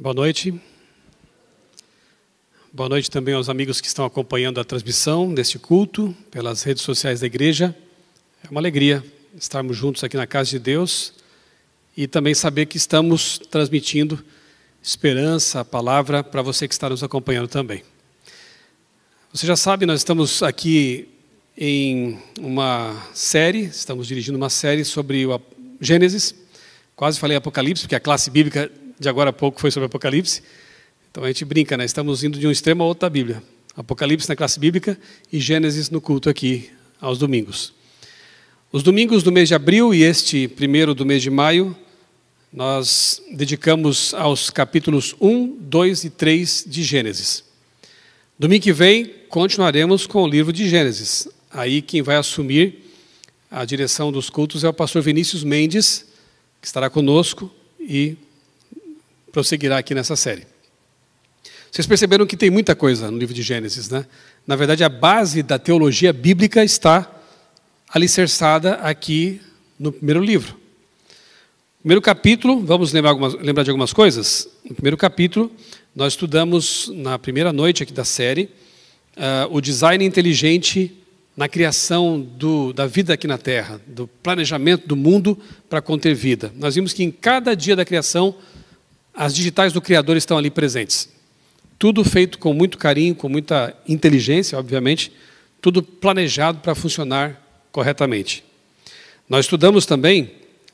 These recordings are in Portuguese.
Boa noite. Boa noite também aos amigos que estão acompanhando a transmissão deste culto pelas redes sociais da igreja. É uma alegria estarmos juntos aqui na casa de Deus e também saber que estamos transmitindo esperança, a palavra para você que está nos acompanhando também. Você já sabe, nós estamos aqui em uma série, estamos dirigindo uma série sobre o Gênesis. Quase falei Apocalipse, porque a classe bíblica de agora a pouco foi sobre Apocalipse. Então a gente brinca, né? Estamos indo de um extremo a outro da Bíblia. Apocalipse na classe bíblica e Gênesis no culto aqui aos domingos. Os domingos do mês de abril e este primeiro do mês de maio, nós dedicamos aos capítulos 1, 2 e 3 de Gênesis. Domingo que vem, continuaremos com o livro de Gênesis. Aí quem vai assumir a direção dos cultos é o pastor Vinícius Mendes, que estará conosco e prosseguirá aqui nessa série. Vocês perceberam que tem muita coisa no livro de Gênesis, né? Na verdade, a base da teologia bíblica está alicerçada aqui no primeiro livro. Primeiro capítulo, vamos lembrar de algumas coisas? No primeiro capítulo, nós estudamos na primeira noite aqui da série o design inteligente na criação da vida aqui na Terra, do planejamento do mundo para conter vida. Nós vimos que em cada dia da criação, as digitais do Criador estão ali presentes. Tudo feito com muito carinho, com muita inteligência, obviamente, tudo planejado para funcionar corretamente. Nós estudamos também,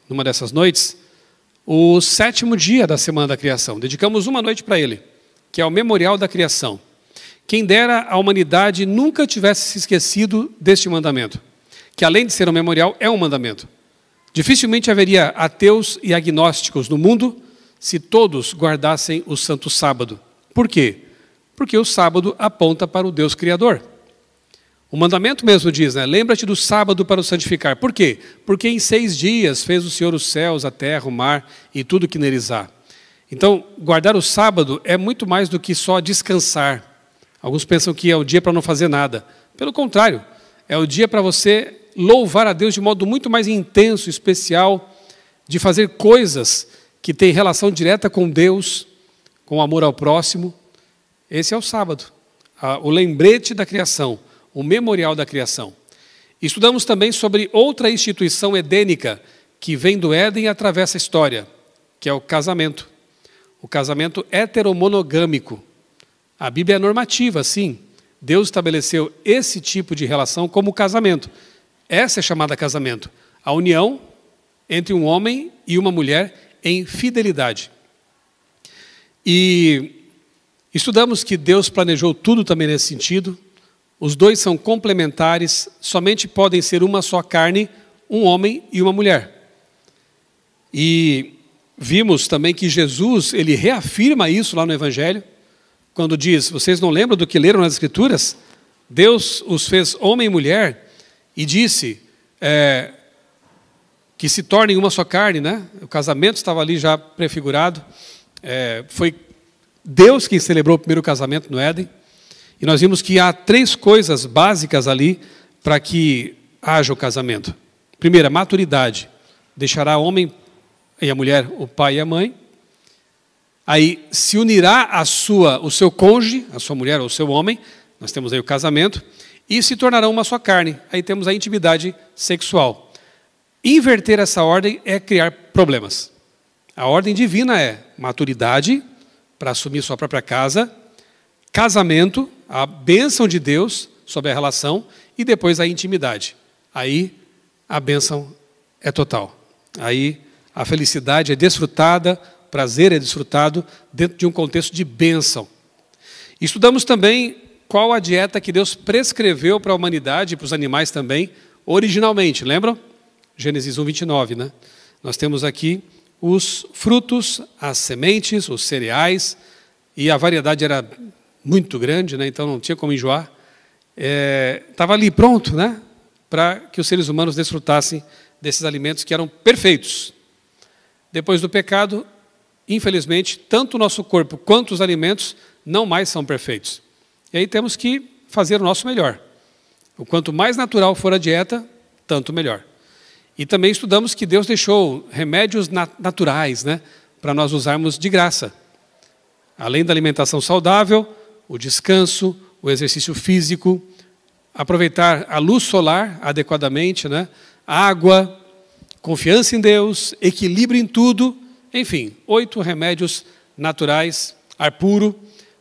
numa dessas noites, o 7º dia da semana da criação. Dedicamos uma noite para ele, que é o memorial da criação. Quem dera a humanidade nunca tivesse se esquecido deste mandamento, que além de ser um memorial, é um mandamento. Dificilmente haveria ateus e agnósticos no mundo se todos guardassem o santo sábado. Por quê? Porque o sábado aponta para o Deus Criador. O mandamento mesmo diz, né? Lembra-te do sábado para o santificar. Por quê? Porque em 6 dias fez o Senhor os céus, a terra, o mar e tudo que neles há. Então, guardar o sábado é muito mais do que só descansar. Alguns pensam que é o dia para não fazer nada. Pelo contrário, é o dia para você louvar a Deus de modo muito mais intenso, especial, de fazer coisas que têm relação direta com Deus, com amor ao próximo. Esse é o sábado, o lembrete da criação, o memorial da criação. Estudamos também sobre outra instituição edênica que vem do Éden e atravessa a história, que é o casamento. O casamento heteromonogâmico. A Bíblia é normativa, sim. Deus estabeleceu esse tipo de relação como casamento. Essa é chamada casamento. A união entre um homem e uma mulher em fidelidade. E estudamos que Deus planejou tudo também nesse sentido. Os dois são complementares, somente podem ser uma só carne, um homem e uma mulher. E vimos também que Jesus, ele reafirma isso lá no Evangelho, quando diz, vocês não lembram do que leram nas Escrituras? Deus os fez homem e mulher e disse que se tornem uma só carne, né? O casamento estava ali já prefigurado. Foi Deus quem celebrou o primeiro casamento no Éden. E nós vimos que há 3 coisas básicas ali para que haja o casamento. Primeira, maturidade. Deixará o homem e a mulher, o pai e a mãe. Aí se unirá o seu cônjuge, a sua mulher ou o seu homem. Nós temos aí o casamento. E se tornarão uma só carne. Aí temos a intimidade sexual. Inverter essa ordem é criar problemas. A ordem divina é maturidade, para assumir sua própria casa, casamento, a bênção de Deus sobre a relação, e depois a intimidade. Aí a bênção é total. Aí a felicidade é desfrutada, prazer é desfrutado dentro de um contexto de bênção. Estudamos também qual a dieta que Deus prescreveu para a humanidade e para os animais também, originalmente, lembram? Gênesis 1, 29, né? Nós temos aqui os frutos, as sementes, os cereais, e a variedade era muito grande, né? Então não tinha como enjoar. Estava ali pronto, né? Para que os seres humanos desfrutassem desses alimentos que eram perfeitos. Depois do pecado, infelizmente, tanto o nosso corpo quanto os alimentos não mais são perfeitos. E aí temos que fazer o nosso melhor. O quanto mais natural for a dieta, tanto melhor. E também estudamos que Deus deixou remédios naturais, né, para nós usarmos de graça. além da alimentação saudável, o descanso, o exercício físico, aproveitar a luz solar adequadamente, né? Água, confiança em Deus, equilíbrio em tudo, enfim, 8 remédios naturais, ar puro,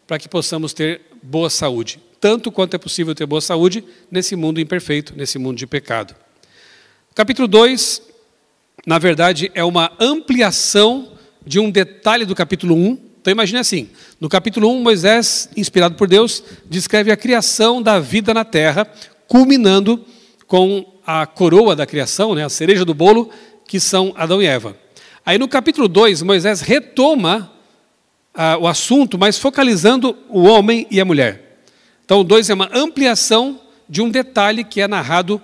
para que possamos ter boa saúde. Tanto quanto é possível ter boa saúde nesse mundo imperfeito, nesse mundo de pecado. Capítulo 2, na verdade, é uma ampliação de um detalhe do capítulo 1. Então imagine assim, no capítulo 1, Moisés, inspirado por Deus, descreve a criação da vida na terra, culminando com a coroa da criação, né, a cereja do bolo, que são Adão e Eva. Aí no capítulo 2, Moisés retoma o assunto, mas focalizando o homem e a mulher. Então o 2 é uma ampliação de um detalhe que é narrado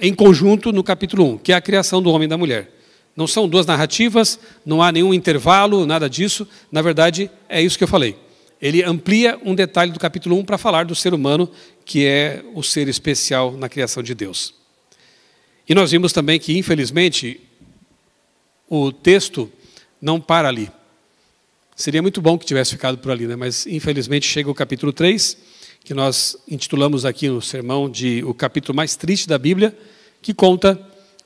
em conjunto no capítulo 1, que é a criação do homem e da mulher. Não são duas narrativas, não há nenhum intervalo, nada disso. Na verdade, é isso que eu falei. Ele amplia um detalhe do capítulo 1 para falar do ser humano, que é o ser especial na criação de Deus. E nós vimos também que, infelizmente, o texto não para ali. Seria muito bom que tivesse ficado por ali, né? Mas, infelizmente, chega o capítulo 3, que nós intitulamos aqui no sermão de o capítulo mais triste da Bíblia, que conta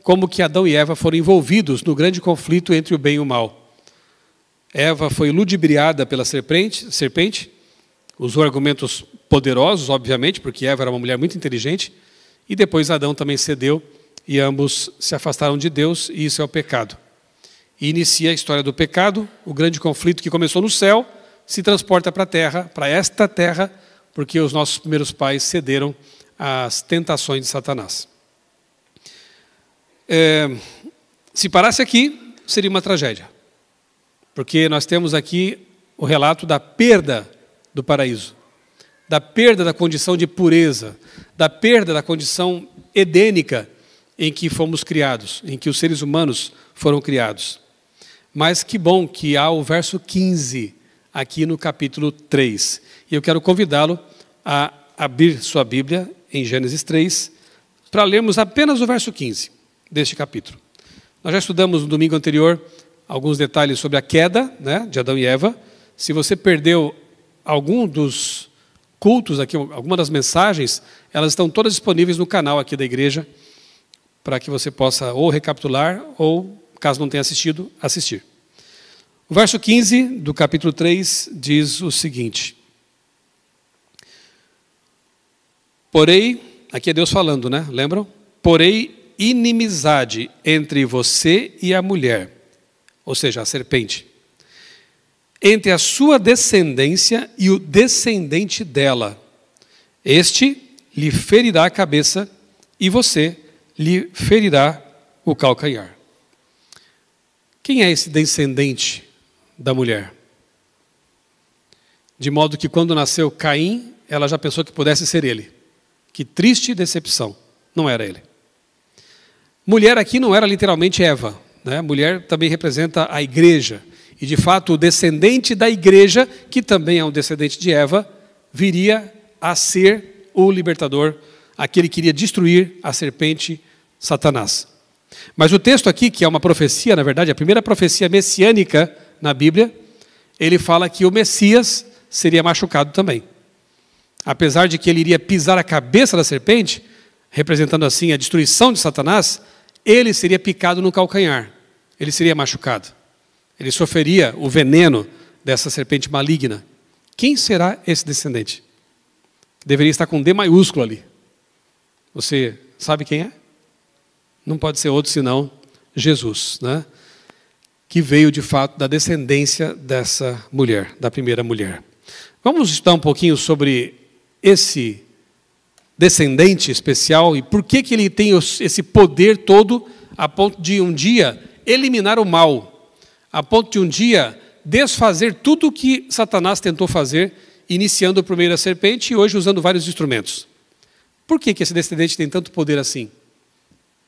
como que Adão e Eva foram envolvidos no grande conflito entre o bem e o mal. Eva foi ludibriada pela serpente, usou argumentos poderosos, obviamente, porque Eva era uma mulher muito inteligente, e depois Adão também cedeu, e ambos se afastaram de Deus, e isso é o pecado. E inicia a história do pecado, o grande conflito que começou no céu, se transporta para a terra, para esta terra, porque os nossos primeiros pais cederam às tentações de Satanás. Se parasse aqui, seria uma tragédia. Porque nós temos aqui o relato da perda do paraíso, da perda da condição de pureza, da perda da condição edênica em que fomos criados, em que os seres humanos foram criados. Mas que bom que há o verso 15 aqui no capítulo 3. E eu quero convidá-lo a abrir sua Bíblia em Gênesis 3, para lermos apenas o verso 15 deste capítulo. Nós já estudamos no domingo anterior alguns detalhes sobre a queda, né, de Adão e Eva. Se você perdeu algum dos cultos aqui, alguma das mensagens, elas estão todas disponíveis no canal aqui da igreja, para que você possa ou recapitular, ou, caso não tenha assistido, assistir. O verso 15 do capítulo 3 diz o seguinte: porém, aqui é Deus falando, né? Lembram? Porém, inimizade entre você e a mulher, ou seja, a serpente, entre a sua descendência e o descendente dela. Este lhe ferirá a cabeça e você lhe ferirá o calcanhar. Quem é esse descendente da mulher? De modo que quando nasceu Caim, ela já pensou que pudesse ser ele. Que triste decepção. Não era ele. Mulher aqui não era literalmente Eva, né? Mulher também representa a igreja. E de fato o descendente da igreja, que também é um descendente de Eva, viria a ser o libertador, aquele que iria destruir a serpente Satanás. Mas o texto aqui, que é uma profecia, na verdade, a primeira profecia messiânica na Bíblia, ele fala que o Messias seria machucado também. Apesar de que ele iria pisar a cabeça da serpente, representando assim a destruição de Satanás, ele seria picado no calcanhar, ele seria machucado. Ele sofreria o veneno dessa serpente maligna. Quem será esse descendente? Deveria estar com D maiúsculo ali. Você sabe quem é? Não pode ser outro senão Jesus, né? Que veio de fato da descendência dessa mulher, da primeira mulher. Vamos estudar um pouquinho sobre esse descendente especial e por que ele tem esse poder todo a ponto de um dia eliminar o mal, a ponto de um dia desfazer tudo o que Satanás tentou fazer, iniciando por meio da serpente e hoje usando vários instrumentos. Por que esse descendente tem tanto poder assim?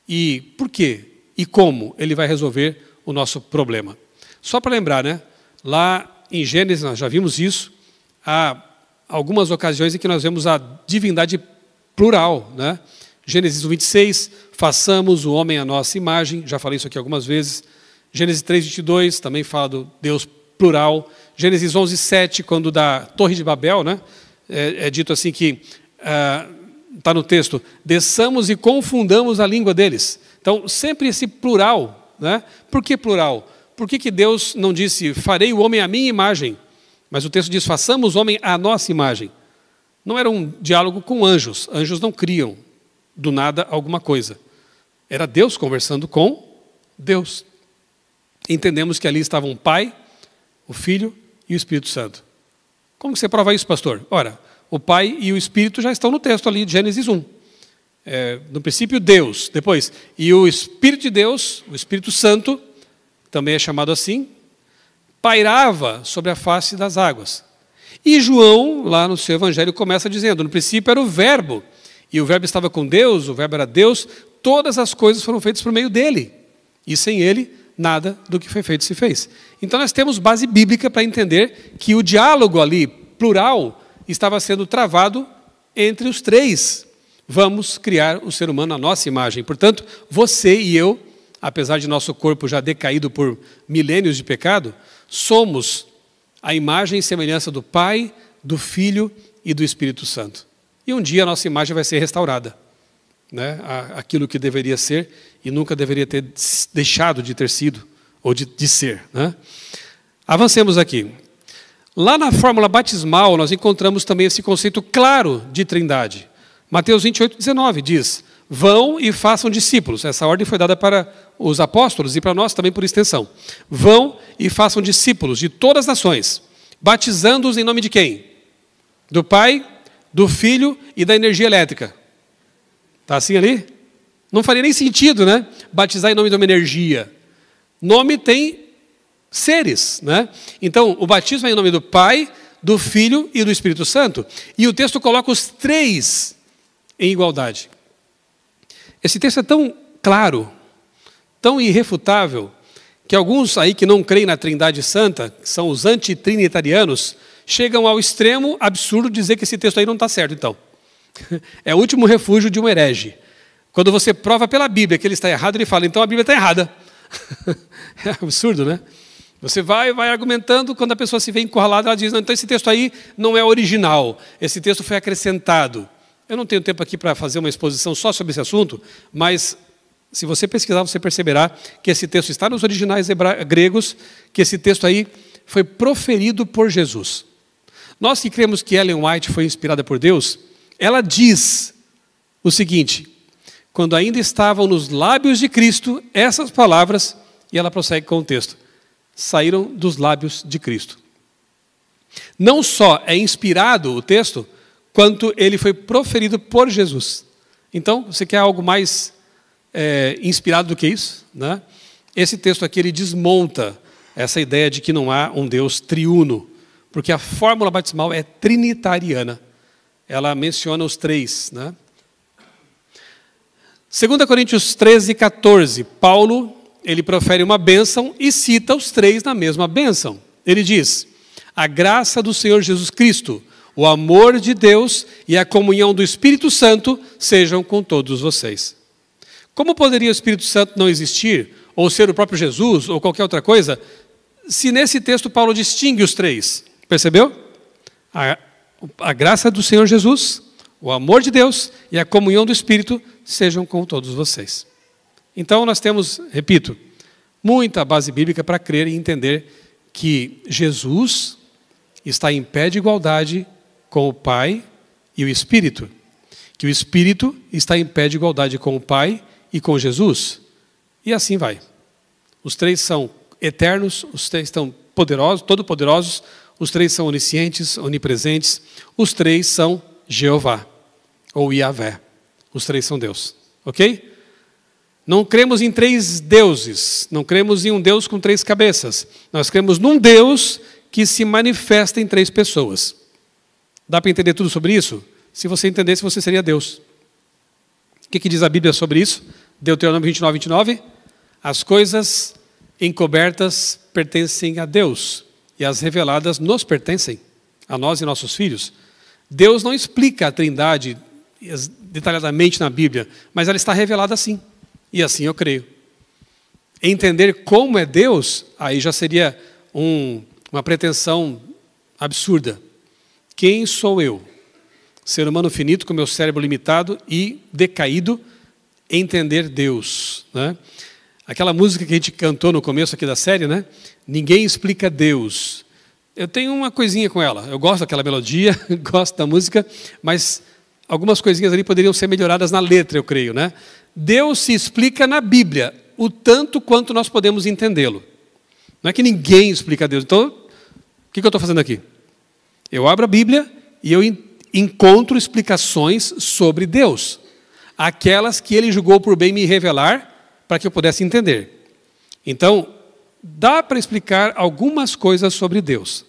E por quê? E como ele vai resolver o nosso problema? Só para lembrar, né? Lá em Gênesis, nós já vimos isso, há algumas ocasiões em que nós vemos a divindade plural, né? Gênesis 26, façamos o homem à nossa imagem, já falei isso aqui algumas vezes. Gênesis 3:22 também fala do Deus plural. Gênesis 11, 7, quando da Torre de Babel, né, é dito assim que, está no texto, desçamos e confundamos a língua deles. Então, sempre esse plural. Né? Por que plural? Por que Deus não disse, farei o homem à minha imagem? Mas o texto diz, façamos o homem à nossa imagem. Não era um diálogo com anjos. Anjos não criam do nada alguma coisa. Era Deus conversando com Deus. Entendemos que ali estavam o Pai, o Filho e o Espírito Santo. Como você prova isso, pastor? Ora, o Pai e o Espírito já estão no texto ali de Gênesis 1. No princípio, Deus. Depois, e o Espírito de Deus, o Espírito Santo, também é chamado assim, pairava sobre a face das águas. E João, lá no seu evangelho, começa dizendo, no princípio era o Verbo, e o Verbo estava com Deus, o Verbo era Deus, todas as coisas foram feitas por meio dele. E sem ele, nada do que foi feito se fez. Então nós temos base bíblica para entender que o diálogo ali, plural, estava sendo travado entre os três. Vamos criar o ser humano à nossa imagem. Portanto, você e eu, apesar de nosso corpo já decaído por milênios de pecado, somos a imagem e semelhança do Pai, do Filho e do Espírito Santo. E um dia a nossa imagem vai ser restaurada, né? Aquilo que deveria ser e nunca deveria ter deixado de ter sido ou de ser. Né? Avancemos aqui. Lá na fórmula batismal nós encontramos também esse conceito claro de trindade. Mateus 28, 19 diz, vão e façam discípulos. Essa ordem foi dada para os apóstolos e para nós também por extensão. Vão e façam discípulos de todas as nações, batizando-os em nome de quem? Do Pai, do Filho e da energia elétrica. Está assim ali? Não faria nem sentido, né? Batizar em nome de uma energia. Nome tem seres, né? Então, o batismo é em nome do Pai, do Filho e do Espírito Santo. E o texto coloca os três em igualdade. Esse texto é tão claro, tão irrefutável, que alguns aí que não creem na Trindade Santa, que são os antitrinitarianos, chegam ao extremo absurdo de dizer que esse texto aí não está certo, então. É o último refúgio de um herege. Quando você prova pela Bíblia que ele está errado, ele fala, então a Bíblia está errada. É absurdo, né? Você vai argumentando, quando a pessoa se vê encurralada, ela diz, não, então esse texto aí não é original, esse texto foi acrescentado. Eu não tenho tempo aqui para fazer uma exposição só sobre esse assunto, mas se você pesquisar, você perceberá que esse texto está nos originais gregos, que esse texto aí foi proferido por Jesus. Nós que cremos que Ellen White foi inspirada por Deus, ela diz o seguinte, quando ainda estavam nos lábios de Cristo, essas palavras, e ela prossegue com o texto, saíram dos lábios de Cristo. Não só é inspirado o texto, quanto ele foi proferido por Jesus. Então, você quer algo mais inspirado do que isso? Né? Esse texto aqui, ele desmonta essa ideia de que não há um Deus triuno, porque a fórmula batismal é trinitariana. Ela menciona os três. Né? 2 Coríntios 13, 14, Paulo, ele profere uma bênção e cita os três na mesma bênção. Ele diz, a graça do Senhor Jesus Cristo, o amor de Deus e a comunhão do Espírito Santo sejam com todos vocês. Como poderia o Espírito Santo não existir, ou ser o próprio Jesus, ou qualquer outra coisa, se nesse texto Paulo distingue os três? Percebeu? A graça do Senhor Jesus, o amor de Deus e a comunhão do Espírito sejam com todos vocês. Então nós temos, repito, muita base bíblica para crer e entender que Jesus está em pé de igualdade com o Pai e o Espírito. Que o Espírito está em pé de igualdade com o Pai e com Jesus. E assim vai. Os três são eternos, os três estão poderosos, todo-poderosos, os três são oniscientes, onipresentes, os três são Jeová, ou Yahvé. Os três são Deus. Ok? Não cremos em três deuses, não cremos em um Deus com três cabeças. Nós cremos num Deus que se manifesta em três pessoas. Dá para entender tudo sobre isso? Se você entendesse, você seria Deus. O que diz a Bíblia sobre isso? Deuteronômio 29, 29. As coisas encobertas pertencem a Deus, e as reveladas nos pertencem, a nós e nossos filhos. Deus não explica a Trindade detalhadamente na Bíblia, mas ela está revelada assim. E assim eu creio. Entender como é Deus, aí já seria um uma pretensão absurda. Quem sou eu? Ser humano finito, com meu cérebro limitado e decaído, entender Deus, né? Aquela música que a gente cantou no começo aqui da série, né? Ninguém explica Deus. Eu tenho uma coisinha com ela. Eu gosto daquela melodia, gosto da música, mas algumas coisinhas ali poderiam ser melhoradas na letra, eu creio, né? Deus se explica na Bíblia, o tanto quanto nós podemos entendê-lo. Não é que ninguém explica Deus. Então, o que eu estou fazendo aqui? Eu abro a Bíblia e eu encontro explicações sobre Deus. Aquelas que Ele julgou por bem me revelar para que eu pudesse entender. Então, dá para explicar algumas coisas sobre Deus.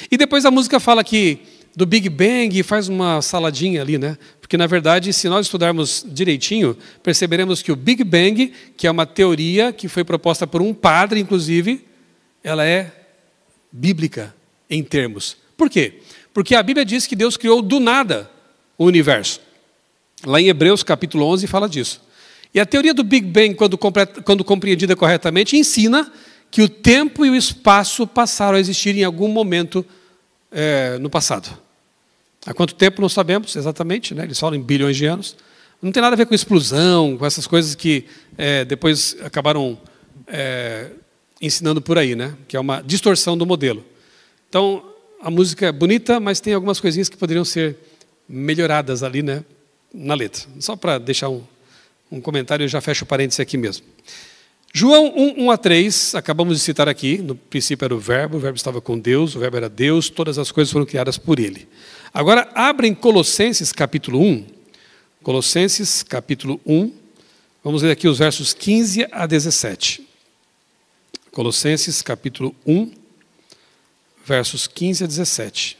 E depois a música fala aqui do Big Bang e faz uma saladinha ali, né? Porque, na verdade, se nós estudarmos direitinho, perceberemos que o Big Bang, que é uma teoria que foi proposta por um padre, inclusive, ela é bíblica em termos. Por quê? Porque a Bíblia diz que Deus criou do nada o universo. Lá em Hebreus, capítulo 11, fala disso. E a teoria do Big Bang, quando compreendida corretamente, ensina que o tempo e o espaço passaram a existir em algum momento no passado. Há quanto tempo não sabemos exatamente, né? Eles falam em bilhões de anos. Não tem nada a ver com explosão, com essas coisas que depois acabaram ensinando por aí, né? Que é uma distorção do modelo. Então, a música é bonita, mas tem algumas coisinhas que poderiam ser melhoradas ali, né? Na letra. Só para deixar um comentário, eu já fecho o parênteses aqui mesmo. João 1:3, acabamos de citar aqui, no princípio era o verbo estava com Deus, o verbo era Deus, todas as coisas foram criadas por Ele. Agora, abra em Colossenses capítulo 1, Colossenses capítulo 1, vamos ler aqui os versos 15 a 17. Colossenses capítulo 1, versos 15 a 17.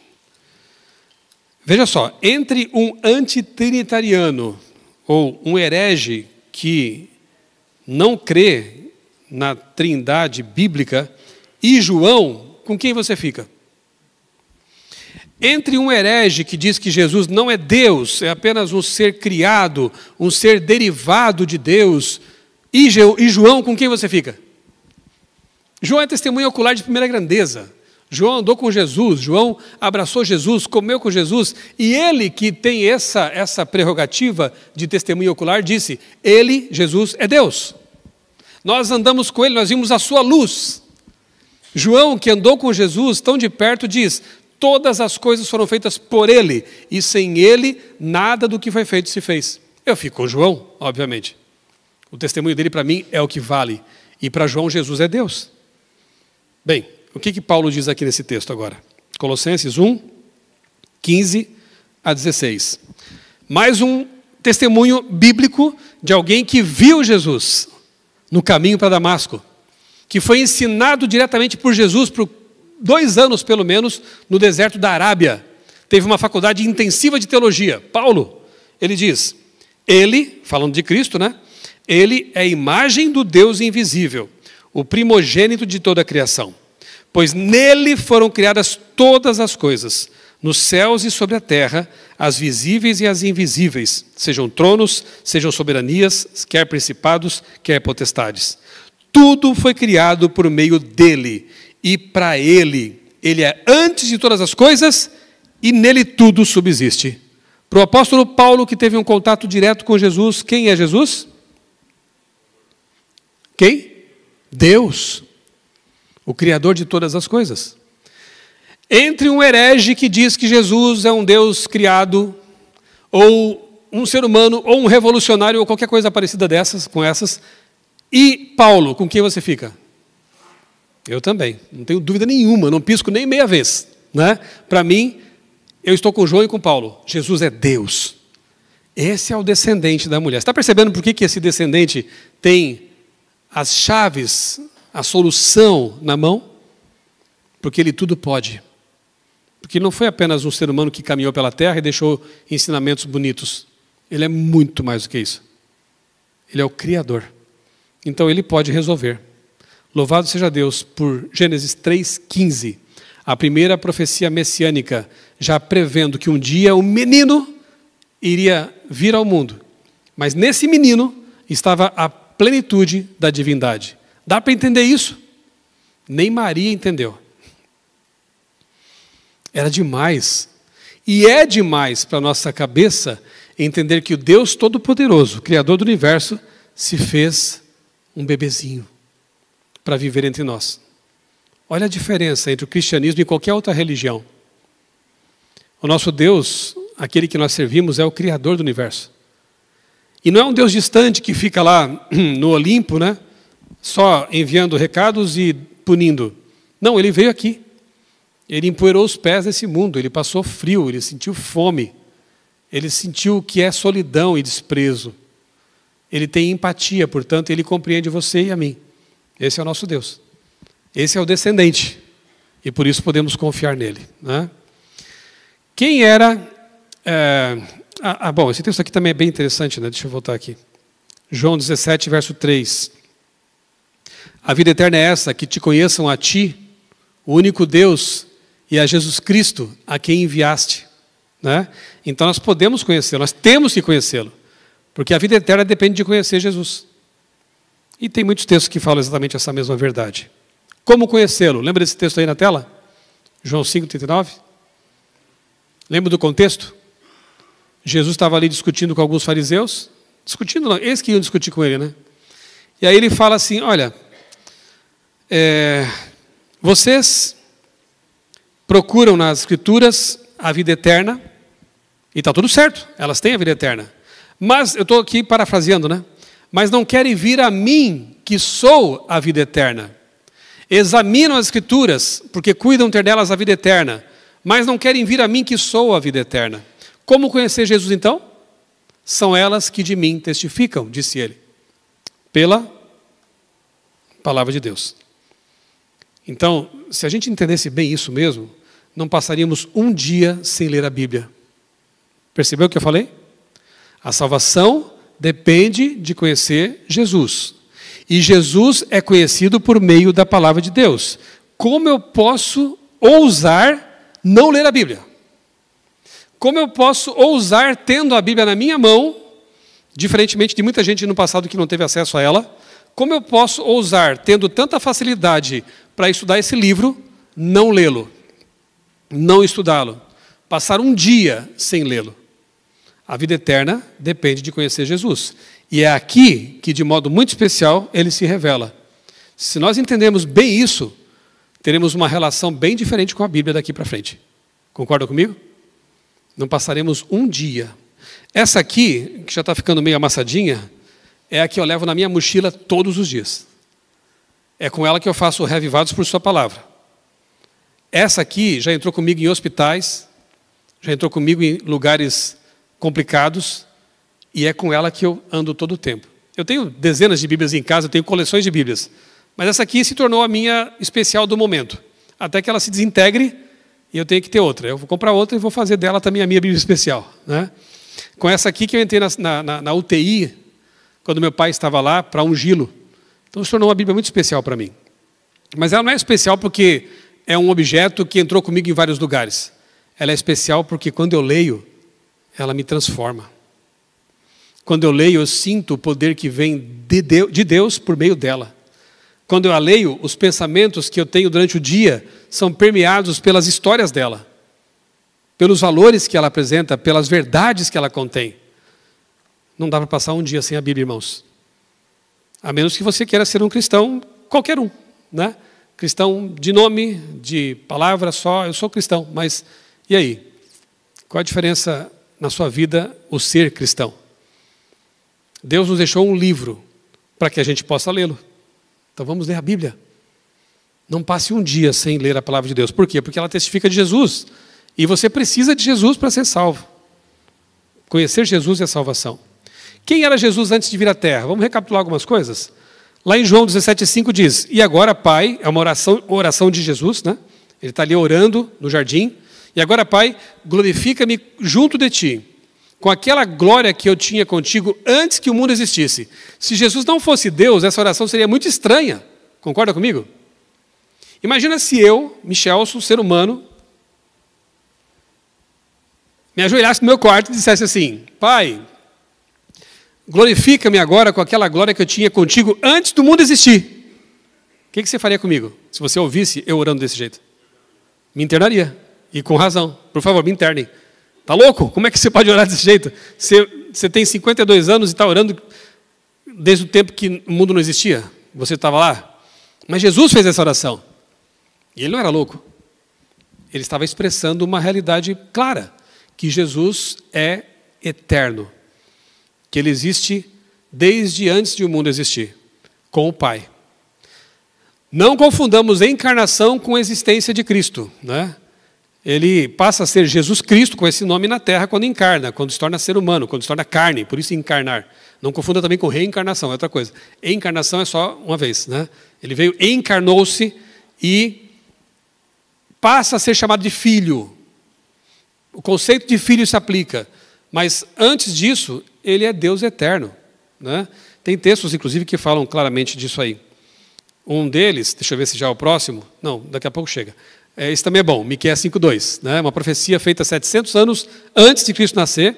Veja só, entre um antitrinitariano ou um herege que não crê na trindade bíblica e João, com quem você fica? Entre um herege que diz que Jesus não é Deus, é apenas um ser criado, um ser derivado de Deus, e João, com quem você fica? João é testemunha ocular de primeira grandeza. João andou com Jesus, João abraçou Jesus, comeu com Jesus, e ele que tem essa prerrogativa de testemunha ocular, disse, ele, Jesus, é Deus. Nós andamos com ele, nós vimos a sua luz. João, que andou com Jesus tão de perto, diz, todas as coisas foram feitas por ele, e sem ele, nada do que foi feito se fez. Eu fico com João, obviamente. O testemunho dele para mim é o que vale, e para João, Jesus é Deus. Bem, o que Paulo diz aqui nesse texto agora? Colossenses 1, 15 a 16. Mais um testemunho bíblico de alguém que viu Jesus no caminho para Damasco, que foi ensinado diretamente por Jesus por 2 anos, pelo menos, no deserto da Arábia. Teve uma faculdade intensiva de teologia. Paulo, ele diz, ele, falando de Cristo, né? Ele é a imagem do Deus invisível, o primogênito de toda a criação. Pois nele foram criadas todas as coisas, nos céus e sobre a terra, as visíveis e as invisíveis, sejam tronos, sejam soberanias, quer principados, quer potestades. Tudo foi criado por meio dele, e para ele. Ele é antes de todas as coisas, e nele tudo subsiste. Para o apóstolo Paulo, que teve um contato direto com Jesus, quem é Jesus? Quem? Deus. O Criador de todas as coisas. Entre um herege que diz que Jesus é um Deus criado, ou um ser humano, ou um revolucionário, ou qualquer coisa parecida com essas, e Paulo, com quem você fica? Eu também, não tenho dúvida nenhuma, não pisco nem meia vez, né? Para mim, eu estou com João e com Paulo. Jesus é Deus. Esse é o descendente da mulher. Você está percebendo por que esse descendente tem as chaves, a solução na mão? Porque ele tudo pode. Porque não foi apenas um ser humano que caminhou pela terra e deixou ensinamentos bonitos. Ele é muito mais do que isso. Ele é o Criador. Então ele pode resolver. Louvado seja Deus por Gênesis 3,15. A primeira profecia messiânica, já prevendo que um dia um menino iria vir ao mundo. Mas nesse menino estava a plenitude da divindade. Dá para entender isso? Nem Maria entendeu. Era demais. E é demais para a nossa cabeça entender que o Deus Todo-Poderoso, Criador do Universo, se fez um bebezinho para viver entre nós. Olha a diferença entre o cristianismo e qualquer outra religião. O nosso Deus, aquele que nós servimos, é o Criador do Universo. E não é um Deus distante que fica lá no Olimpo, né? Só enviando recados e punindo. Não, ele veio aqui. Ele empoeirou os pés desse mundo, ele passou frio, ele sentiu fome. Ele sentiu o que é solidão e desprezo. Ele tem empatia, portanto, ele compreende você e a mim. Esse é o nosso Deus. Esse é o descendente. E por isso podemos confiar nele, né? Quem era... bom, esse texto aqui também é bem interessante, né? Deixa eu voltar aqui. João 17, verso 3. A vida eterna é essa, que te conheçam a ti, o único Deus, e a Jesus Cristo, a quem enviaste. Né? Então nós podemos conhecê-lo, nós temos que conhecê-lo. Porque a vida eterna depende de conhecer Jesus. E tem muitos textos que falam exatamente essa mesma verdade. Como conhecê-lo? Lembra desse texto aí na tela? João 5,39. Lembra do contexto? Jesus estava ali discutindo com alguns fariseus. Discutindo não, eles que iam discutir com ele, né? E aí ele fala assim, olha, vocês procuram nas Escrituras a vida eterna, e está tudo certo, elas têm a vida eterna. Mas, eu estou aqui parafraseando, né? Mas não querem vir a mim, que sou a vida eterna. Examinam as Escrituras, porque cuidam ter nelas a vida eterna. Mas não querem vir a mim, que sou a vida eterna. Como conhecer Jesus, então? São elas que de mim testificam, disse ele. Pela palavra de Deus. Então, se a gente entendesse bem isso mesmo, não passaríamos um dia sem ler a Bíblia. Percebeu o que eu falei? A salvação depende de conhecer Jesus. E Jesus é conhecido por meio da palavra de Deus. Como eu posso ousar não ler a Bíblia? Como eu posso ousar tendo a Bíblia na minha mão, diferentemente de muita gente no passado que não teve acesso a ela, como eu posso ousar, tendo tanta facilidade para estudar esse livro, não lê-lo, não estudá-lo, passar um dia sem lê-lo? A vida eterna depende de conhecer Jesus. E é aqui que, de modo muito especial, ele se revela. Se nós entendemos bem isso, teremos uma relação bem diferente com a Bíblia daqui para frente. Concorda comigo? Não passaremos um dia. Essa aqui, que já está ficando meio amassadinha, é a que eu levo na minha mochila todos os dias. É com ela que eu faço reavivados por sua palavra. Essa aqui já entrou comigo em hospitais, já entrou comigo em lugares complicados, e é com ela que eu ando todo o tempo. Eu tenho dezenas de Bíblias em casa, eu tenho coleções de Bíblias, mas essa aqui se tornou a minha especial do momento, até que ela se desintegre e eu tenho que ter outra. Eu vou comprar outra e vou fazer dela também a minha Bíblia especial, né? Com essa aqui que eu entrei na UTI, quando meu pai estava lá, para ungí-lo. Então se tornou uma Bíblia muito especial para mim. Mas ela não é especial porque é um objeto que entrou comigo em vários lugares. Ela é especial porque quando eu leio, ela me transforma. Quando eu leio, eu sinto o poder que vem de Deus por meio dela. Quando eu a leio, os pensamentos que eu tenho durante o dia são permeados pelas histórias dela, pelos valores que ela apresenta, pelas verdades que ela contém. Não dá para passar um dia sem a Bíblia, irmãos. A menos que você queira ser um cristão, qualquer um, né? Cristão de nome, de palavra só, eu sou cristão, mas e aí? Qual a diferença na sua vida o ser cristão? Deus nos deixou um livro para que a gente possa lê-lo. Então vamos ler a Bíblia. Não passe um dia sem ler a palavra de Deus. Por quê? Porque ela testifica de Jesus. E você precisa de Jesus para ser salvo. Conhecer Jesus é salvação. Quem era Jesus antes de vir à terra? Vamos recapitular algumas coisas? Lá em João 17,5 diz, e agora, Pai, é uma oração de Jesus, né? Ele está ali orando no jardim. E agora, Pai, glorifica-me junto de Ti, com aquela glória que eu tinha contigo antes que o mundo existisse. Se Jesus não fosse Deus, essa oração seria muito estranha. Concorda comigo? Imagina se eu, Michelson, ser humano, me ajoelhasse no meu quarto e dissesse assim, Pai, glorifica-me agora com aquela glória que eu tinha contigo antes do mundo existir. O que você faria comigo, se você ouvisse eu orando desse jeito? Me internaria. E com razão. Por favor, me internem. Tá louco? Como é que você pode orar desse jeito? Você tem 52 anos e está orando desde o tempo que o mundo não existia? Você estava lá? Mas Jesus fez essa oração. E ele não era louco. Ele estava expressando uma realidade clara. Que Jesus é eterno. Que ele existe desde antes de o mundo existir. Com o Pai. Não confundamos encarnação com existência de Cristo, né? Ele passa a ser Jesus Cristo com esse nome na terra quando encarna, quando se torna ser humano, quando se torna carne, por isso encarnar. Não confunda também com reencarnação, é outra coisa. Encarnação é só uma vez, né? Ele veio, encarnou-se e passa a ser chamado de filho. O conceito de filho se aplica, mas antes disso, ele é Deus eterno, né? Tem textos, inclusive, que falam claramente disso aí. Um deles, deixa eu ver se já é o próximo. Não, daqui a pouco chega. Esse também é bom, Miqueias 5:2, né? Uma profecia feita 700 anos antes de Cristo nascer,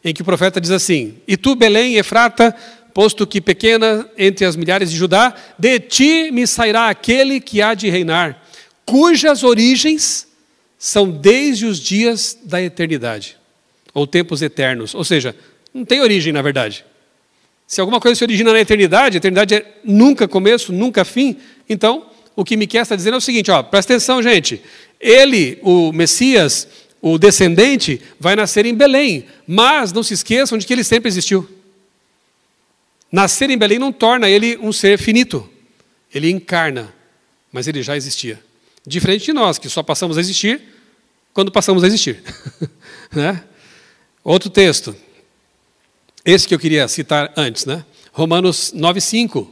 em que o profeta diz assim: E tu, Belém, Efrata, posto que pequena entre as milhares de Judá, de ti me sairá aquele que há de reinar, cujas origens são desde os dias da eternidade, ou tempos eternos. Ou seja, não tem origem, na verdade. Se alguma coisa se origina na eternidade, a eternidade é nunca começo, nunca fim, então o que Miqueias está dizendo é o seguinte, ó, presta atenção, gente. Ele, o Messias, o descendente, vai nascer em Belém, mas não se esqueçam de que ele sempre existiu. Nascer em Belém não torna ele um ser finito. Ele encarna, mas ele já existia. Diferente de nós, que só passamos a existir quando passamos a existir. Né? Outro texto. Esse que eu queria citar antes, né? Romanos 9:5.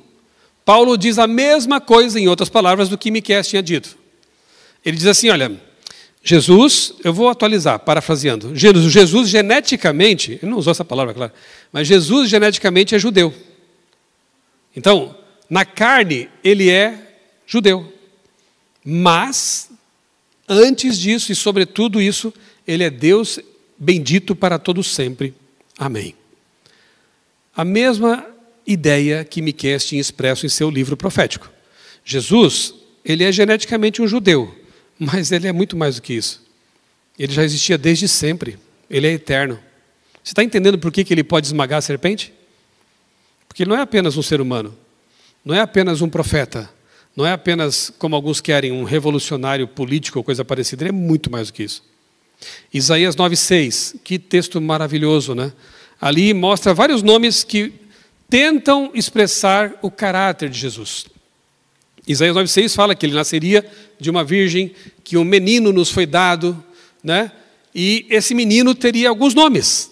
Paulo diz a mesma coisa, em outras palavras, do que Miqueias tinha dito. Ele diz assim, olha, Jesus, eu vou atualizar, parafraseando. Jesus geneticamente, ele não usou essa palavra, claro, mas Jesus geneticamente é judeu. Então, na carne, ele é judeu. Mas, antes disso e sobretudo isso, ele é Deus bendito para todos sempre. Amém. A mesma ideia que Miqueias tinha expresso em seu livro profético. Jesus, ele é geneticamente um judeu, mas ele é muito mais do que isso. Ele já existia desde sempre, ele é eterno. Você está entendendo por que ele pode esmagar a serpente? Porque ele não é apenas um ser humano, não é apenas um profeta, não é apenas, como alguns querem, um revolucionário político ou coisa parecida, ele é muito mais do que isso. Isaías 9:6, que texto maravilhoso, né? Ali mostra vários nomes que tentam expressar o caráter de Jesus. Isaías 9:6 fala que ele nasceria de uma virgem, que um menino nos foi dado, né? E esse menino teria alguns nomes,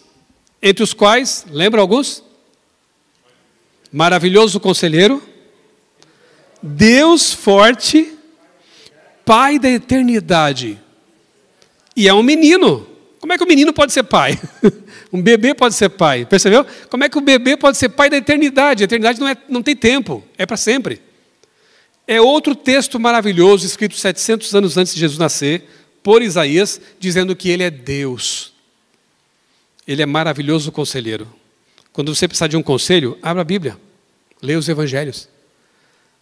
entre os quais, lembra alguns? Maravilhoso Conselheiro, Deus Forte, Pai da Eternidade. E é um menino. Como é que o menino pode ser pai? Um bebê pode ser pai, percebeu? Como é que o bebê pode ser pai da eternidade? A eternidade não tem tempo, é para sempre. É outro texto maravilhoso, escrito 700 anos antes de Jesus nascer, por Isaías, dizendo que ele é Deus. Ele é maravilhoso conselheiro. Quando você precisar de um conselho, abra a Bíblia, leia os evangelhos.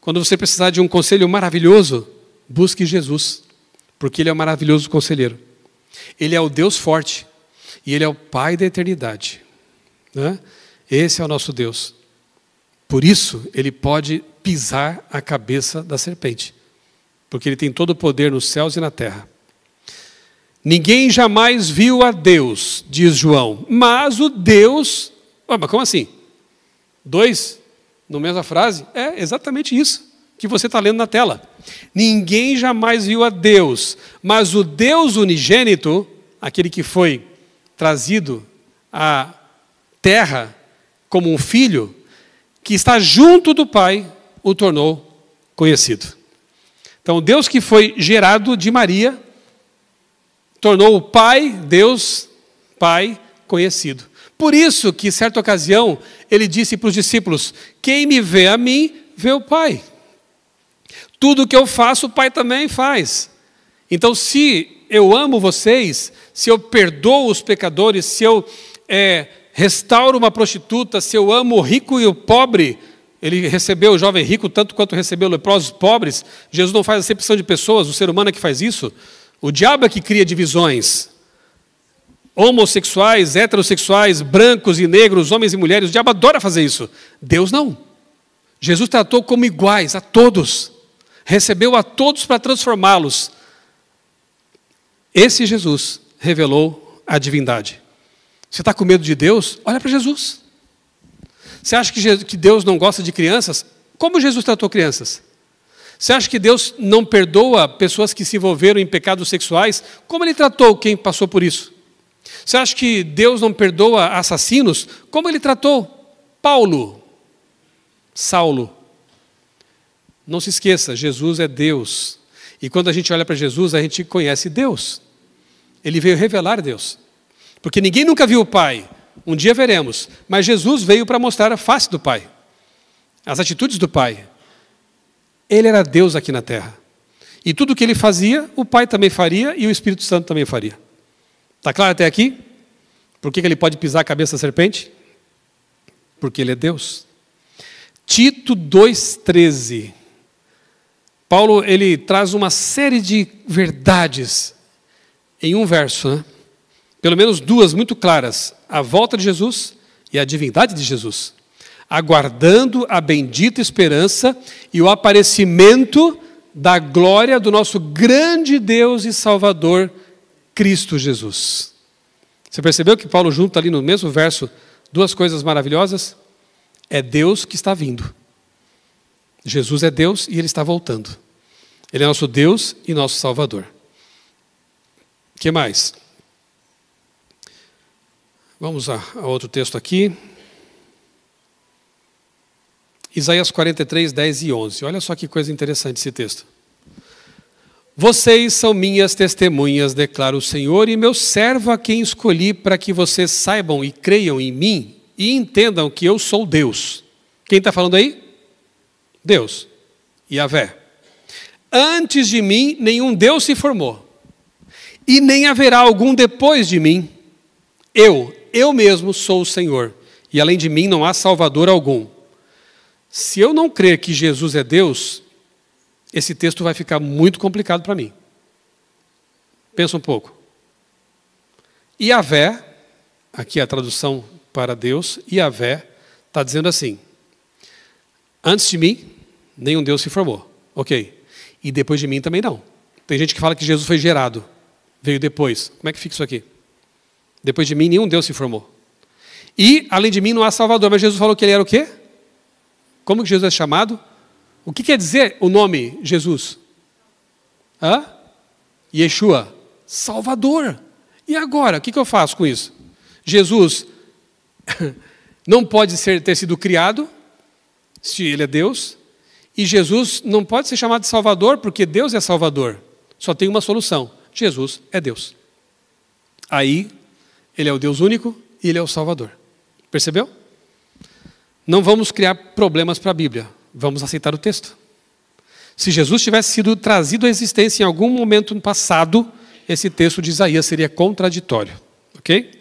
Quando você precisar de um conselho maravilhoso, busque Jesus, porque ele é o maravilhoso conselheiro. Ele é o Deus forte e ele é o Pai da eternidade, né? Esse é o nosso Deus. Por isso, ele pode pisar a cabeça da serpente, porque ele tem todo o poder nos céus e na terra. Ninguém jamais viu a Deus, diz João, mas o Deus... Mas como assim? Dois, na mesma frase? É exatamente isso que você está lendo na tela. Ninguém jamais viu a Deus, mas o Deus unigênito, aquele que foi trazido à terra como um filho, que está junto do Pai, o tornou conhecido. Então, o Deus que foi gerado de Maria, tornou o Pai, Deus, Pai, conhecido. Por isso que, em certa ocasião, ele disse para os discípulos, quem me vê a mim, vê o Pai. Tudo que eu faço, o Pai também faz. Então, se eu amo vocês, se eu perdoo os pecadores, se eu restauro uma prostituta, se eu amo o rico e o pobre, ele recebeu o jovem rico tanto quanto recebeu leprosos pobres, Jesus não faz acepção de pessoas, o ser humano é que faz isso. O diabo é que cria divisões. Homossexuais, heterossexuais, brancos e negros, homens e mulheres. O diabo adora fazer isso. Deus não. Jesus tratou como iguais a todos. Recebeu a todos para transformá-los. Esse Jesus revelou a divindade. Você está com medo de Deus? Olha para Jesus. Você acha que Deus não gosta de crianças? Como Jesus tratou crianças? Você acha que Deus não perdoa pessoas que se envolveram em pecados sexuais? Como Ele tratou quem passou por isso? Você acha que Deus não perdoa assassinos? Como Ele tratou Saulo? Não se esqueça, Jesus é Deus. E quando a gente olha para Jesus, a gente conhece Deus. Ele veio revelar Deus. Porque ninguém nunca viu o Pai. Um dia veremos. Mas Jesus veio para mostrar a face do Pai. As atitudes do Pai. Ele era Deus aqui na terra. E tudo o que Ele fazia, o Pai também faria e o Espírito Santo também faria. Está claro até aqui? Por que Ele pode pisar a cabeça da serpente? Porque Ele é Deus. Tito 2,13. Paulo, ele traz uma série de verdades em um verso, né? Pelo menos duas muito claras. A volta de Jesus e a divindade de Jesus. Aguardando a bendita esperança e o aparecimento da glória do nosso grande Deus e Salvador, Cristo Jesus. Você percebeu que Paulo junta ali no mesmo verso duas coisas maravilhosas? É Deus que está vindo. Jesus é Deus e Ele está voltando. Ele é nosso Deus e nosso Salvador. O que mais? Vamos a outro texto aqui. Isaías 43, 10 e 11. Olha só que coisa interessante esse texto. Vocês são minhas testemunhas, declara o Senhor, e meu servo a quem escolhi para que vocês saibam e creiam em mim e entendam que eu sou Deus. Quem está falando aí? Deus. Yahvé. Antes de mim, nenhum Deus se formou. E nem haverá algum depois de mim. Eu mesmo sou o Senhor. E além de mim não há Salvador algum. Se eu não crer que Jesus é Deus, esse texto vai ficar muito complicado para mim. Pensa um pouco. Yahvé, aqui é a tradução para Deus, Yahvé está dizendo assim: antes de mim, nenhum Deus se formou. Ok. E depois de mim também não. Tem gente que fala que Jesus foi gerado, veio depois. Como é que fica isso aqui? Depois de mim, nenhum Deus se formou. E, além de mim, não há Salvador. Mas Jesus falou que Ele era o quê? Como que Jesus é chamado? O que quer dizer o nome Jesus? Yeshua, Salvador. E agora, o que eu faço com isso? Jesus não pode ter sido criado, se Ele é Deus, e Jesus não pode ser chamado de Salvador, porque Deus é Salvador. Só tem uma solução: Jesus é Deus. Aí, Ele é o Deus único e Ele é o Salvador. Percebeu? Não vamos criar problemas para a Bíblia, vamos aceitar o texto. Se Jesus tivesse sido trazido à existência em algum momento no passado, esse texto de Isaías seria contraditório. Ok?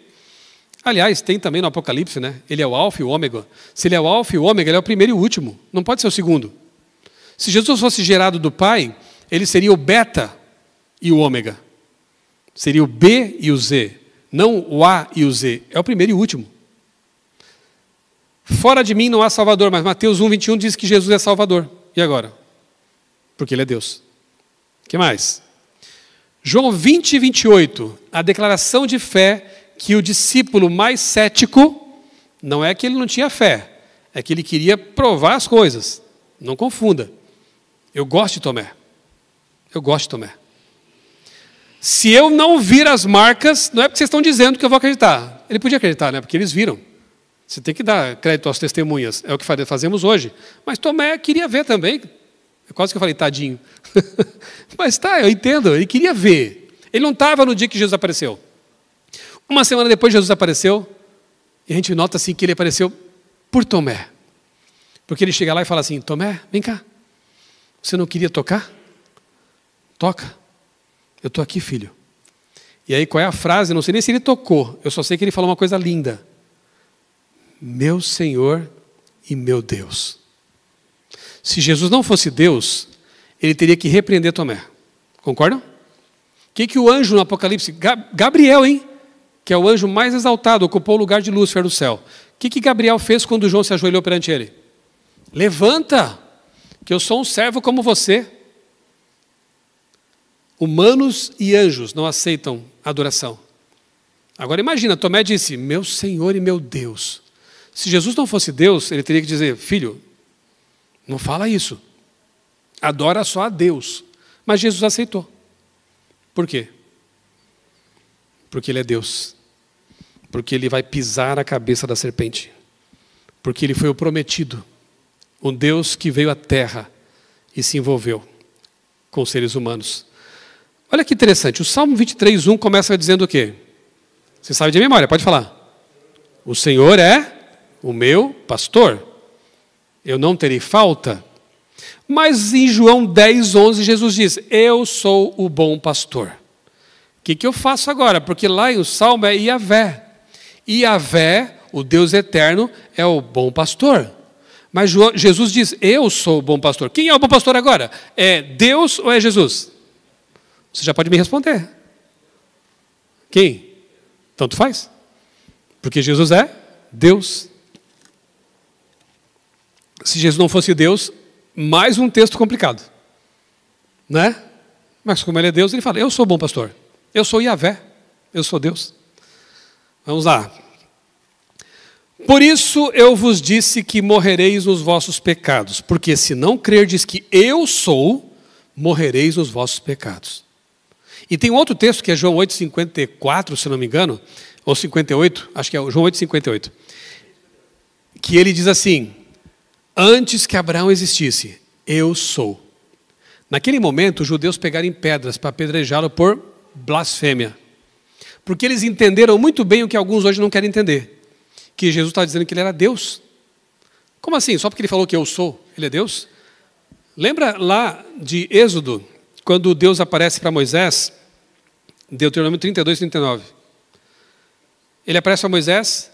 Aliás, tem também no Apocalipse, né? Ele é o alfa e o ômega. Se Ele é o alfa e o ômega, Ele é o primeiro e o último. Não pode ser o segundo. Se Jesus fosse gerado do Pai, Ele seria o beta e o ômega. Seria o B e o Z. Não o A e o Z. É o primeiro e o último. Fora de mim não há Salvador, mas Mateus 1:21 diz que Jesus é Salvador. E agora? Porque Ele é Deus. O que mais? João 20:28, a declaração de fé que o discípulo mais cético, não é que ele não tinha fé, é que ele queria provar as coisas. Não confunda. Eu gosto de Tomé. Se eu não vir as marcas, não é porque vocês estão dizendo que eu vou acreditar. Ele podia acreditar, né? Porque eles viram. Você tem que dar crédito às testemunhas. É o que fazemos hoje. Mas Tomé queria ver também. Quase que eu falei, tadinho. Mas tá, eu entendo. Ele queria ver. Ele não estava no dia que Jesus apareceu. Uma semana depois Jesus apareceu. E a gente nota assim que Ele apareceu por Tomé. Porque Ele chega lá e fala assim: Tomé, vem cá. Você não queria tocar? Toca. Eu estou aqui, filho. E aí qual é a frase? Eu não sei nem se ele tocou. Eu só sei que ele falou uma coisa linda. Meu Senhor e meu Deus. Se Jesus não fosse Deus, Ele teria que repreender Tomé. Concordam? O que o anjo no Apocalipse, Gabriel, hein? Que é o anjo mais exaltado, ocupou o lugar de Lúcifer no céu. O que Gabriel fez quando João se ajoelhou perante ele? Levanta, que eu sou um servo como você. Humanos e anjos não aceitam adoração. Agora imagina, Tomé disse, meu Senhor e meu Deus. Se Jesus não fosse Deus, ele teria que dizer, filho, não fala isso. Adora só a Deus. Mas Jesus aceitou. Por quê? Porque ele é Deus. Porque ele vai pisar a cabeça da serpente. Porque ele foi o prometido. Um Deus que veio à terra e se envolveu com os seres humanos. Olha que interessante, o Salmo 23:1 começa dizendo o quê? Você sabe de memória, pode falar. O Senhor é o meu pastor, eu não terei falta. Mas em João 10:11 Jesus diz, eu sou o bom pastor. O que eu faço agora? Porque lá em o Salmo é Iavé. Iavé, o Deus eterno, é o bom pastor. Mas Jesus diz, eu sou o bom pastor. Quem é o bom pastor agora? É Deus ou é Jesus? Você já pode me responder. Quem? Tanto faz. Porque Jesus é Deus. Se Jesus não fosse Deus, mais um texto complicado. Né? Mas como ele é Deus, ele fala, eu sou o bom pastor. Eu sou Iavé. Eu sou Deus. Vamos lá. Por isso eu vos disse que morrereis nos vossos pecados. Porque se não crerdes que eu sou, morrereis nos vossos pecados. E tem um outro texto que é João 8:54, se não me engano, ou 58, acho que é João 8:58, que ele diz assim, antes que Abraão existisse, eu sou. Naquele momento, os judeus pegaram em pedras para apedrejá-lo por blasfêmia. Porque eles entenderam muito bem o que alguns hoje não querem entender. Que Jesus estava dizendo que ele era Deus. Como assim? Só porque ele falou que eu sou, ele é Deus? Lembra lá de Êxodo, quando Deus aparece para Moisés, Deuteronômio 32:39. Ele aparece para Moisés,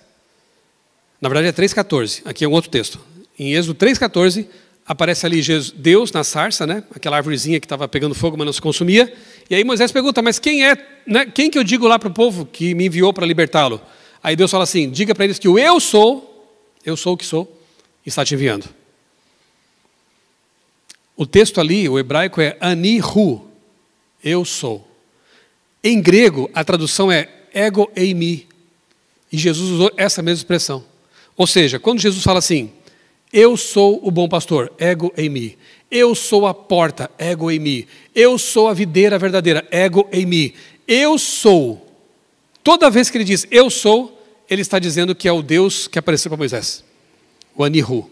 na verdade é 3:14, aqui é um outro texto. Em Êxodo 3:14, aparece ali Deus na sarça, né? Aquela árvorezinha que estava pegando fogo, mas não se consumia. E aí Moisés pergunta, mas quem é, né? Quem que eu digo lá para o povo que me enviou para libertá-lo? Aí Deus fala assim, diga para eles que o eu sou o que sou, está te enviando. O texto ali, o hebraico é ani hu, eu sou. Em grego, a tradução é ego eimi. E Jesus usou essa mesma expressão. Ou seja, quando Jesus fala assim, eu sou o bom pastor, ego eimi. Eu sou a porta, ego eimi. Eu sou a videira verdadeira, ego eimi. Eu sou. Toda vez que ele diz eu sou, ele está dizendo que é o Deus que apareceu para Moisés. O Anihu.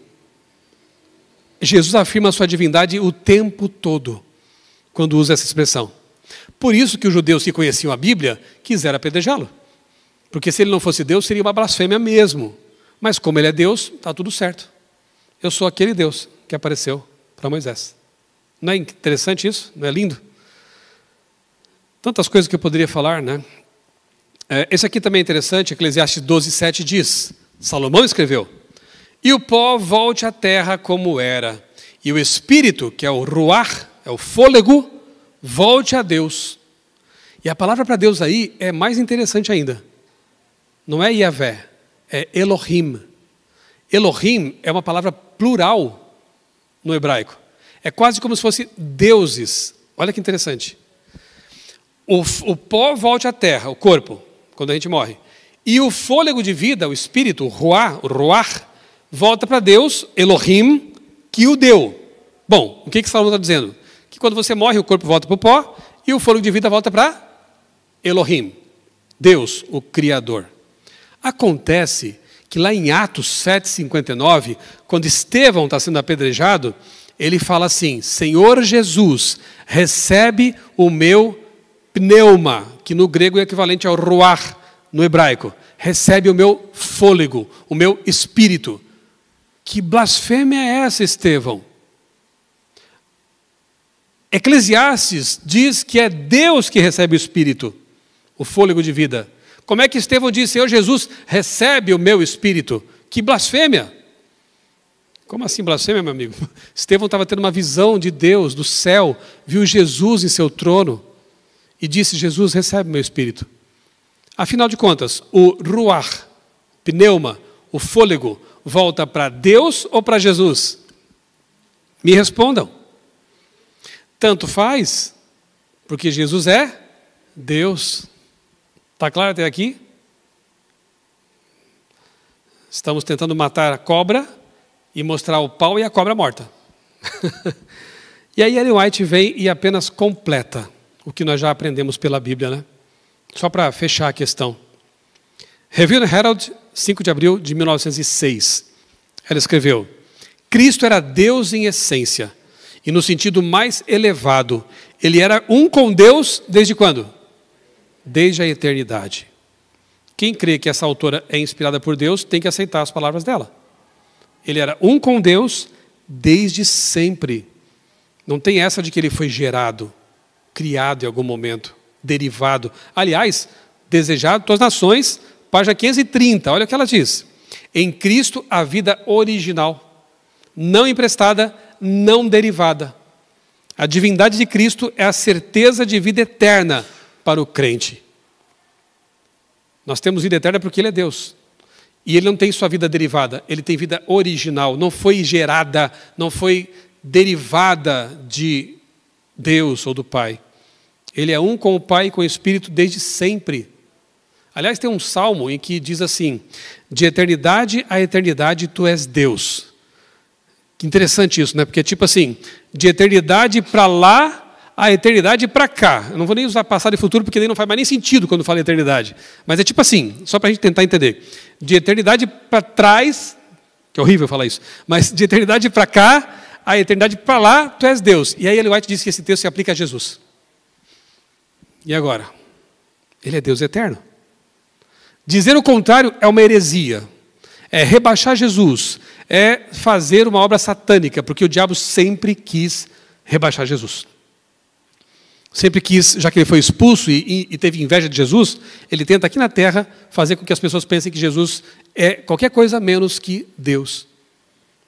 Jesus afirma a sua divindade o tempo todo, quando usa essa expressão. Por isso que os judeus que conheciam a Bíblia quiseram apedrejá-lo. Porque se ele não fosse Deus, seria uma blasfêmia mesmo. Mas como ele é Deus, está tudo certo. Eu sou aquele Deus que apareceu para Moisés. Não é interessante isso? Não é lindo? Tantas coisas que eu poderia falar, né? Esse aqui também é interessante, Eclesiastes 12:7 diz, Salomão escreveu, e o pó volte à terra como era, e o espírito, que é o ruach, é o fôlego, volte a Deus. E a palavra para Deus aí é mais interessante ainda. Não é Yahvé, é Elohim. Elohim é uma palavra plural no hebraico. É quase como se fosse deuses. Olha que interessante. O pó volte à terra, o corpo, quando a gente morre. E o fôlego de vida, o espírito, o ruach, volta para Deus, Elohim, que o deu. Bom, o que Salomão está dizendo? Que quando você morre, o corpo volta para o pó e o fôlego de vida volta para Elohim, Deus, o Criador. Acontece que lá em Atos 7:59, quando Estevão está sendo apedrejado, ele fala assim, Senhor Jesus, recebe o meu pneuma, que no grego é equivalente ao ruach, no hebraico. Recebe o meu fôlego, o meu espírito. Que blasfêmia é essa, Estevão? Eclesiastes diz que é Deus que recebe o espírito, o fôlego de vida. Como é que Estevão diz, Senhor Jesus, recebe o meu espírito? Que blasfêmia! Como assim blasfêmia, meu amigo? Estevão estava tendo uma visão de Deus, do céu, viu Jesus em seu trono e disse: Jesus, recebe meu espírito. Afinal de contas, o ruach, pneuma, o fôlego, volta para Deus ou para Jesus? Me respondam. Tanto faz, porque Jesus é Deus. Está claro até aqui? Estamos tentando matar a cobra e mostrar o pau e a cobra morta. E aí Ellen White vem e apenas completa o que nós já aprendemos pela Bíblia, né? Só para fechar a questão. Review and Herald, 5 de abril de 1906. Ela escreveu: Cristo era Deus em essência, e no sentido mais elevado, ele era um com Deus desde quando? Desde a eternidade. Quem crê que essa autora é inspirada por Deus tem que aceitar as palavras dela. Ele era um com Deus desde sempre. Não tem essa de que ele foi gerado, criado em algum momento, derivado. Aliás, desejado de todas as nações, página 530, olha o que ela diz. Em Cristo a vida original, não emprestada, não derivada. A divindade de Cristo é a certeza de vida eterna para o crente. Nós temos vida eterna porque Ele é Deus. E Ele não tem sua vida derivada, Ele tem vida original, não foi gerada, não foi derivada de Deus ou do Pai. Ele é um com o Pai e com o Espírito desde sempre. Aliás, tem um salmo em que diz assim: de eternidade a eternidade tu és Deus. Que interessante isso, né? Porque é tipo assim, de eternidade para lá a eternidade para cá. Eu não vou nem usar passado e futuro, porque nem não faz mais nem sentido quando fala eternidade. Mas é tipo assim, só para a gente tentar entender. De eternidade para trás, que é horrível falar isso, mas de eternidade para cá, a eternidade para lá, tu és Deus. E aí Ellen White diz que esse texto se aplica a Jesus. E agora? Ele é Deus eterno. Dizer o contrário é uma heresia. É rebaixar Jesus. É fazer uma obra satânica, porque o diabo sempre quis rebaixar Jesus. Sempre quis, já que ele foi expulso e teve inveja de Jesus, ele tenta aqui na terra fazer com que as pessoas pensem que Jesus é qualquer coisa menos que Deus.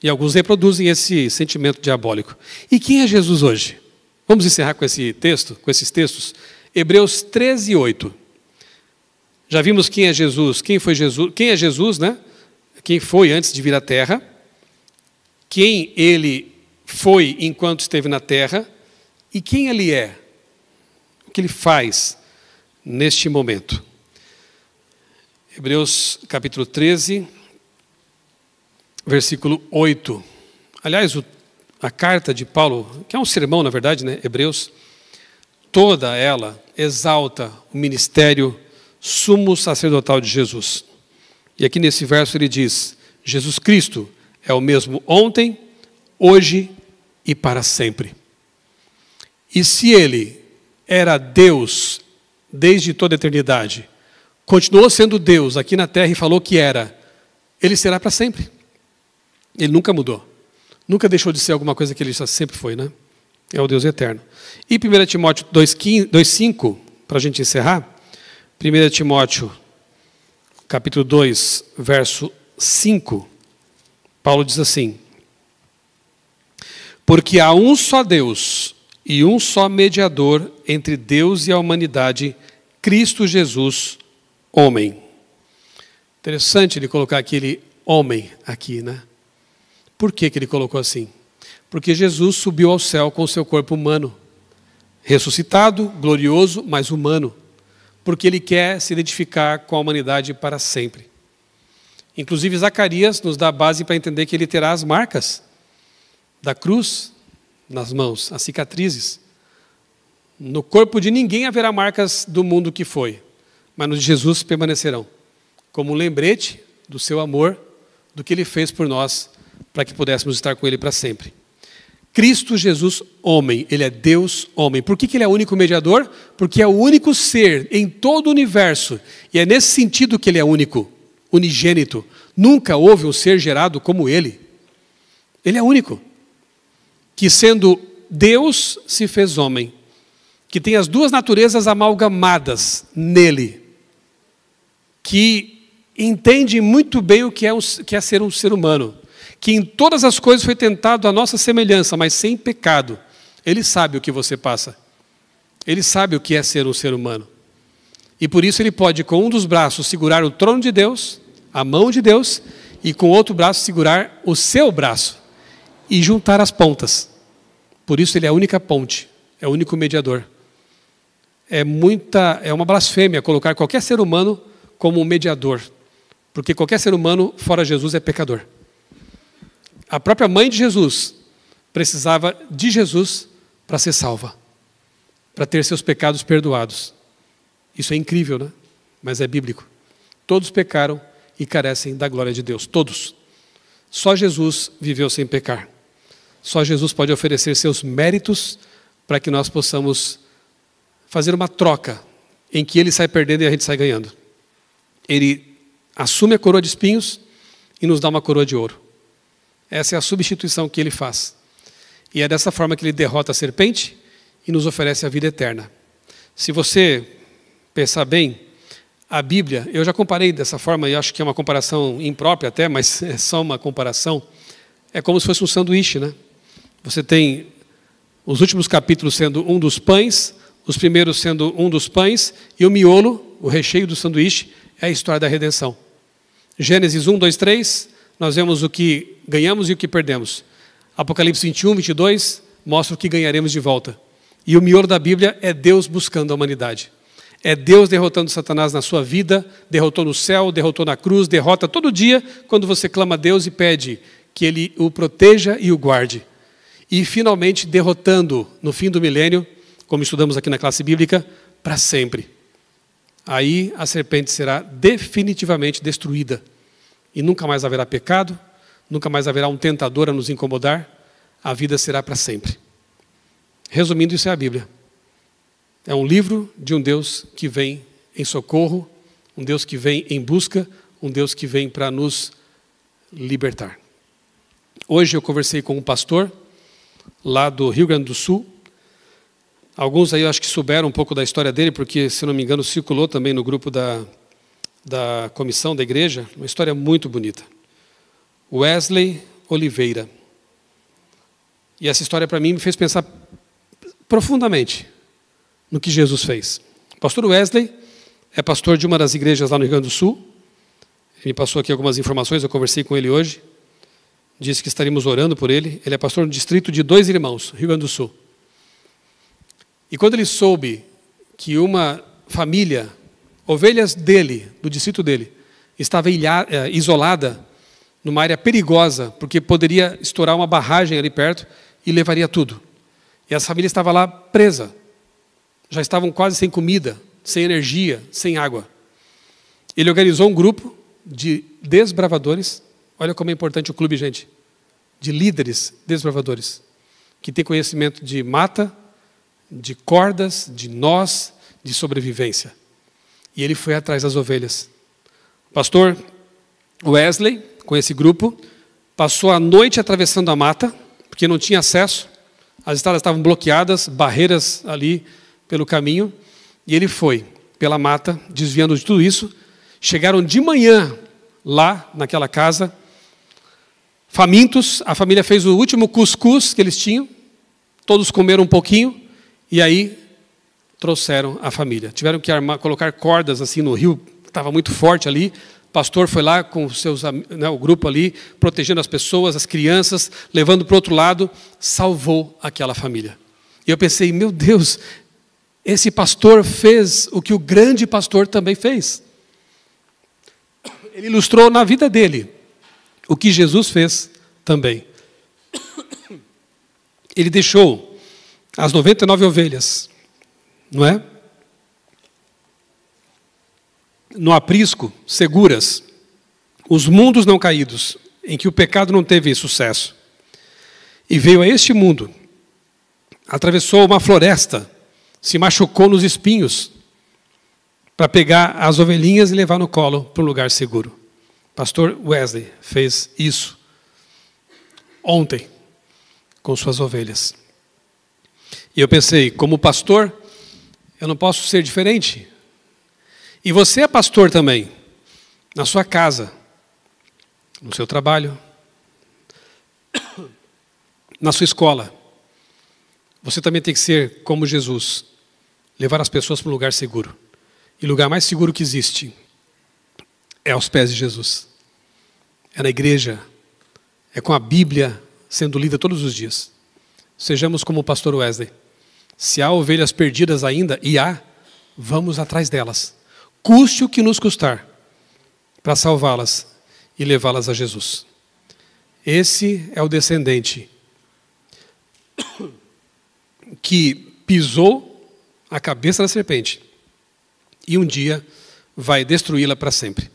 E alguns reproduzem esse sentimento diabólico. E quem é Jesus hoje? Vamos encerrar com esse texto, com esses textos. Hebreus 13, 8. Já vimos quem é Jesus, quem foi Jesus, quem é Jesus, né? Quem foi antes de vir à terra, quem ele foi enquanto esteve na terra e quem ele é. O que ele faz neste momento. Hebreus capítulo 13, versículo 8. Aliás, a carta de Paulo, que é um sermão, na verdade, né? Hebreus, toda ela exalta o ministério sumo sacerdotal de Jesus. E aqui nesse verso ele diz: Jesus Cristo é o mesmo ontem, hoje e para sempre. E se ele era Deus desde toda a eternidade, continuou sendo Deus aqui na terra e falou que era, ele será para sempre. Ele nunca mudou. Nunca deixou de ser alguma coisa que ele sempre foi, né? É o Deus eterno. E 1 Timóteo 2,5, para a gente encerrar. 1 Timóteo, capítulo 2, verso 5. Paulo diz assim: porque há um só Deus e um só mediador entre Deus e a humanidade, Cristo Jesus, homem. Interessante ele colocar aquele homem aqui, né? Por que ele colocou assim? Porque Jesus subiu ao céu com o seu corpo humano, ressuscitado, glorioso, mas humano, porque ele quer se identificar com a humanidade para sempre. Inclusive Zacarias nos dá base para entender que ele terá as marcas da cruz nas mãos, as cicatrizes. No corpo de ninguém haverá marcas do mundo que foi, mas no de Jesus permanecerão, como um lembrete do seu amor, do que ele fez por nós, para que pudéssemos estar com ele para sempre. Cristo Jesus, homem, ele é Deus, homem. Por que ele é o único mediador? Porque é o único ser em todo o universo, e é nesse sentido que ele é único, unigênito. Nunca houve um ser gerado como ele. Ele é único. Que sendo Deus se fez homem, que tem as duas naturezas amalgamadas nele, que entende muito bem o que é ser um ser humano, que em todas as coisas foi tentado a nossa semelhança, mas sem pecado. Ele sabe o que você passa. Ele sabe o que é ser um ser humano. E por isso ele pode, com um dos braços, segurar o trono de Deus, a mão de Deus, e com o outro braço segurar o seu braço e juntar as pontas. Por isso ele é a única ponte, é o único mediador. É uma blasfêmia colocar qualquer ser humano como um mediador, porque qualquer ser humano fora Jesus é pecador. A própria mãe de Jesus precisava de Jesus para ser salva, para ter seus pecados perdoados. Isso é incrível, né? Mas é bíblico. Todos pecaram e carecem da glória de Deus, todos. Só Jesus viveu sem pecar. Só Jesus pode oferecer seus méritos para que nós possamos fazer uma troca em que ele sai perdendo e a gente sai ganhando. Ele assume a coroa de espinhos e nos dá uma coroa de ouro. Essa é a substituição que ele faz. E é dessa forma que ele derrota a serpente e nos oferece a vida eterna. Se você pensar bem, a Bíblia, eu já comparei dessa forma, e acho que é uma comparação imprópria até, mas é só uma comparação. É como se fosse um sanduíche, né? Você tem os últimos capítulos sendo um dos pães, os primeiros sendo um dos pães, e o miolo, o recheio do sanduíche, é a história da redenção. Gênesis 1, 2, 3, nós vemos o que ganhamos e o que perdemos. Apocalipse 21, 22, mostra o que ganharemos de volta. E o miolo da Bíblia é Deus buscando a humanidade. É Deus derrotando Satanás na sua vida, derrotou no céu, derrotou na cruz, derrota todo dia quando você clama a Deus e pede que Ele o proteja e o guarde. E finalmente derrotando no fim do milênio, como estudamos aqui na classe bíblica, para sempre. Aí a serpente será definitivamente destruída. E nunca mais haverá pecado, nunca mais haverá um tentador a nos incomodar, a vida será para sempre. Resumindo, isso é a Bíblia. É um livro de um Deus que vem em socorro, um Deus que vem em busca, um Deus que vem para nos libertar. Hoje eu conversei com um pastor lá do Rio Grande do Sul. Alguns aí eu acho que souberam um pouco da história dele, porque, se não me engano, circulou também no grupo da comissão da igreja, uma história muito bonita. Wesley Oliveira. E essa história para mim me fez pensar profundamente no que Jesus fez. O pastor Wesley é pastor de uma das igrejas lá no Rio Grande do Sul. Ele me passou aqui algumas informações, eu conversei com ele hoje. Disse que estaríamos orando por ele. Ele é pastor no distrito de Dois Irmãos, Rio Grande do Sul. E quando ele soube que uma família, ovelhas dele, do distrito dele, estava isolada numa área perigosa, porque poderia estourar uma barragem ali perto e levaria tudo. E essa família estava lá presa. Já estavam quase sem comida, sem energia, sem água. Ele organizou um grupo de desbravadores. Olha como é importante o clube, gente. De líderes desbravadores. Que tem conhecimento de mata, de cordas, de nós, de sobrevivência. E ele foi atrás das ovelhas. O pastor Wesley, com esse grupo, passou a noite atravessando a mata, porque não tinha acesso. As estradas estavam bloqueadas, barreiras ali pelo caminho. E ele foi pela mata, desviando de tudo isso. Chegaram de manhã lá naquela casa, famintos. A família fez o último cuscuz que eles tinham. Todos comeram um pouquinho. E aí trouxeram a família. Tiveram que colocar cordas assim no rio, estava muito forte ali. O pastor foi lá com o grupo ali, protegendo as pessoas, as crianças, levando para o outro lado, salvou aquela família. E eu pensei, meu Deus, esse pastor fez o que o grande pastor também fez. Ele ilustrou na vida dele o que Jesus fez também. Ele deixou as 99 ovelhas, não é? No aprisco, seguras, os mundos não caídos, em que o pecado não teve sucesso. E veio a este mundo, atravessou uma floresta, se machucou nos espinhos, para pegar as ovelhinhas e levar no colo para um lugar seguro. Pastor Wesley fez isso ontem, com suas ovelhas. E eu pensei, como pastor, eu não posso ser diferente. E você é pastor também, na sua casa, no seu trabalho, na sua escola. Você também tem que ser como Jesus, levar as pessoas para um lugar seguro. E o lugar mais seguro que existe é aos pés de Jesus. É na igreja, é com a Bíblia sendo lida todos os dias. Sejamos como o pastor Wesley. Se há ovelhas perdidas ainda, e há, vamos atrás delas. Custe o que nos custar, para salvá-las e levá-las a Jesus. Esse é o descendente que pisou a cabeça da serpente e um dia vai destruí-la para sempre.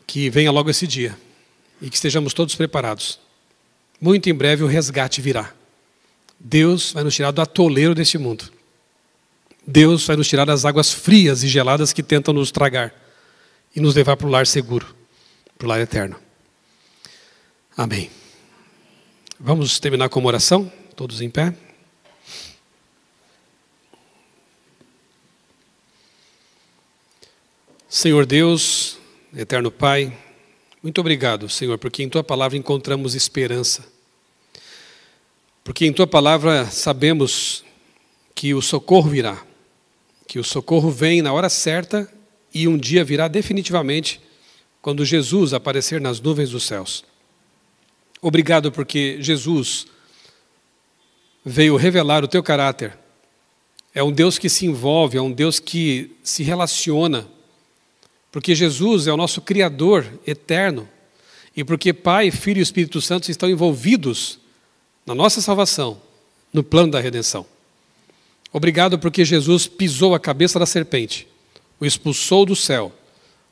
Que venha logo esse dia e que estejamos todos preparados. Muito em breve o resgate virá. Deus vai nos tirar do atoleiro deste mundo. Deus vai nos tirar das águas frias e geladas que tentam nos tragar e nos levar para o lar seguro, para o lar eterno. Amém. Vamos terminar com uma oração, todos em pé. Senhor Deus, eterno Pai, muito obrigado, Senhor, porque em Tua palavra encontramos esperança. Porque em Tua palavra sabemos que o socorro virá, que o socorro vem na hora certa e um dia virá definitivamente quando Jesus aparecer nas nuvens dos céus. Obrigado porque Jesus veio revelar o Teu caráter. É um Deus que se envolve, é um Deus que se relaciona. Porque Jesus é o nosso Criador eterno. E porque Pai, Filho e Espírito Santo estão envolvidos na nossa salvação, no plano da redenção. Obrigado porque Jesus pisou a cabeça da serpente, o expulsou do céu,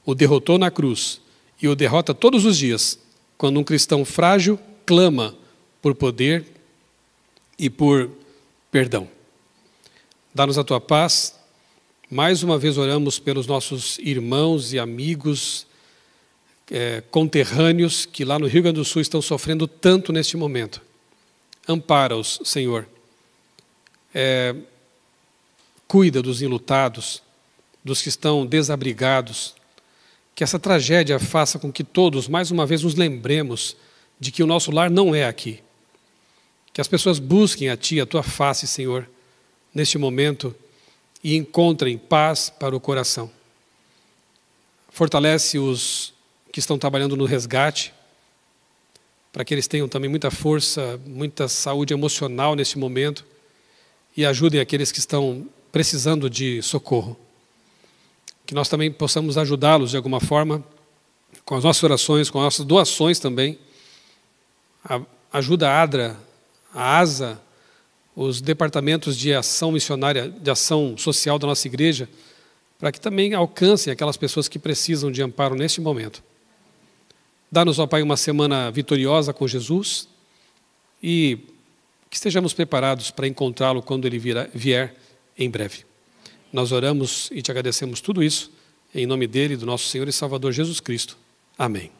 o derrotou na cruz e o derrota todos os dias, quando um cristão frágil clama por poder e por perdão. Dá-nos a Tua paz. Mais uma vez oramos pelos nossos irmãos e amigos, conterrâneos, que lá no Rio Grande do Sul estão sofrendo tanto neste momento. Ampara-os, Senhor. Cuida dos enlutados, dos que estão desabrigados. Que essa tragédia faça com que todos, mais uma vez, nos lembremos de que o nosso lar não é aqui. Que as pessoas busquem a Ti, a Tua face, Senhor, neste momento, e encontrem paz para o coração. Fortalece os que estão trabalhando no resgate, para que eles tenham também muita força, muita saúde emocional neste momento, e ajudem aqueles que estão precisando de socorro. Que nós também possamos ajudá-los de alguma forma, com as nossas orações, com as nossas doações também. Ajuda a ADRA, a ASA, os departamentos de ação missionária, de ação social da nossa igreja, para que também alcancem aquelas pessoas que precisam de amparo neste momento. Dá-nos, ó Pai, uma semana vitoriosa com Jesus e que estejamos preparados para encontrá-lo quando Ele vier em breve. Nós oramos e Te agradecemos tudo isso, em nome dEle, do nosso Senhor e Salvador Jesus Cristo. Amém.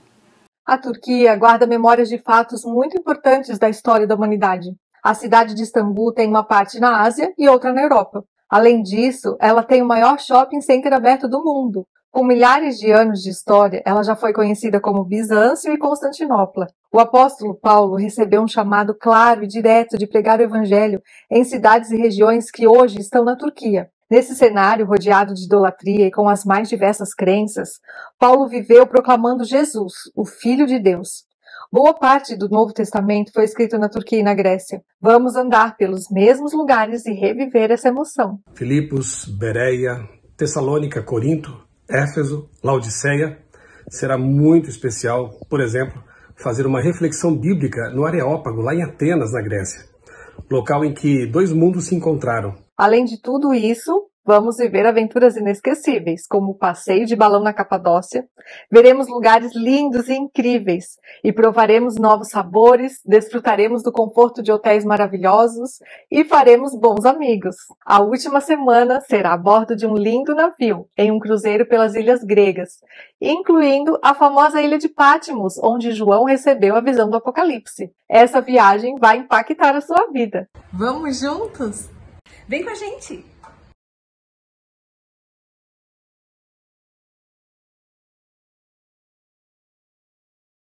A Turquia guarda memórias de fatos muito importantes da história da humanidade. A cidade de Istambul tem uma parte na Ásia e outra na Europa. Além disso, ela tem o maior shopping center aberto do mundo. Com milhares de anos de história, ela já foi conhecida como Bizâncio e Constantinopla. O apóstolo Paulo recebeu um chamado claro e direto de pregar o evangelho em cidades e regiões que hoje estão na Turquia. Nesse cenário rodeado de idolatria e com as mais diversas crenças, Paulo viveu proclamando Jesus, o Filho de Deus. Boa parte do Novo Testamento foi escrito na Turquia e na Grécia. Vamos andar pelos mesmos lugares e reviver essa emoção. Filipos, Bereia, Tessalônica, Corinto, Éfeso, Laodiceia. Será muito especial, por exemplo, fazer uma reflexão bíblica no Areópago, lá em Atenas, na Grécia. Local em que dois mundos se encontraram. Além de tudo isso, vamos viver aventuras inesquecíveis, como o passeio de balão na Capadócia, veremos lugares lindos e incríveis, e provaremos novos sabores, desfrutaremos do conforto de hotéis maravilhosos e faremos bons amigos. A última semana será a bordo de um lindo navio, em um cruzeiro pelas ilhas gregas, incluindo a famosa ilha de Patmos, onde João recebeu a visão do Apocalipse. Essa viagem vai impactar a sua vida. Vamos juntos? Vem com a gente!